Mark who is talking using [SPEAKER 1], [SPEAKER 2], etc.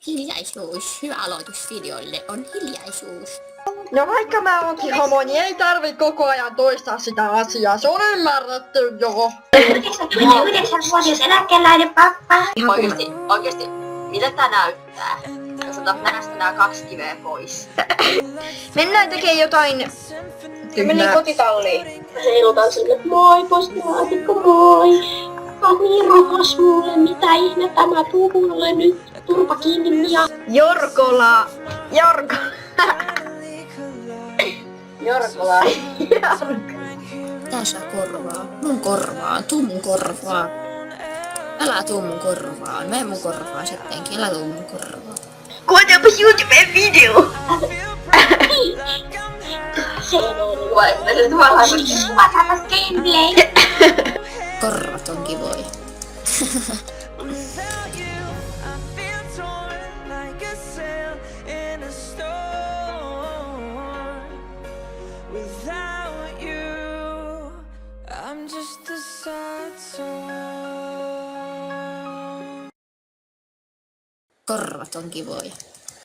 [SPEAKER 1] Hiljaisuus. Hyvä aloitus videolle on hiljaisuus.
[SPEAKER 2] No vaikka mä oonkin homo, niin ei tarvi koko ajan toistaa sitä asiaa. Se on ymmärretty jo.
[SPEAKER 3] 99-vuotias eläkeläinen pappa.
[SPEAKER 4] Oikeesti, mitä tää näyttää? Jos otat näistä nää 2 kiveä pois.
[SPEAKER 2] Mennään tekemään jotain
[SPEAKER 5] Meni kotitalliin.
[SPEAKER 3] Heilutan sille moi postilaatikko moi. On niin rakas mulle, mitä ihmettä mä puhun mulle nyt. Turpa kiinni ja...
[SPEAKER 2] Jorkola.
[SPEAKER 5] Jorkola.
[SPEAKER 1] Tää saa korvaa. Mun korvaan. Tuu mun korvaan. Älä tuu mun korvaan. Mene mun korvaan sittenkin. Älä tuu mun korvaan.
[SPEAKER 2] Kuuntelepa YouTubeen video.
[SPEAKER 3] Se on kuvataan gameplay.
[SPEAKER 1] Korvat on kivoja. Korvat on kivoja.